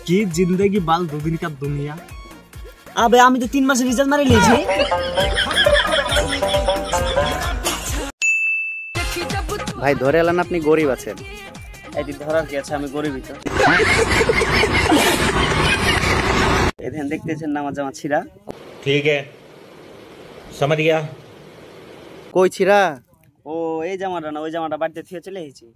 কি জিন্দেগি বাল দুদিন का दुनिया। আবে আমি তো 3 মাসের রিচার্জ মারি লিয়েছি। ভাই ধরে এলেন আপনি গরিব আছেন। এই ধরার কি আছে, আমি গরিবই তো। এখানে দেখতেছেন না আমার জামা ছিঁড়া। ठीक है समझ गया। কই ছিড়া? ও এই জামাটা না, ওই জামাটা বাড়িতে থুয়ে চলে এসেছি।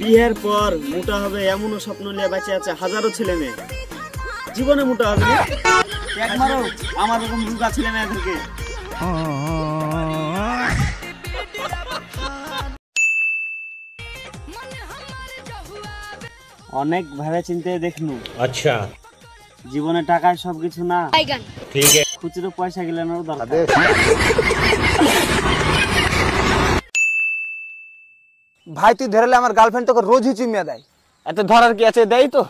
বিয়ের পর মোটা হবে এমনও স্বপ্ন নিয়ে বেঁচে আছে হাজারো ছেলে মেয়ে, জীবনে মোটা হবে না। একবারও আমার এরকম রোগা ছেলে মেয়েদেরকে। অনেক ভাবে চিন্তে দেখনু। अच्छा জীবনে টাকায় সবকিছু না, ठीक है। খুচরো পয়সা গেলেনও দরকার। ভাই তুই ধরলে আমার গার্লফ্রেন্ড তোকে রোজই চুমিয়া দেয়। এত ধরার কি আছে, দেই তো।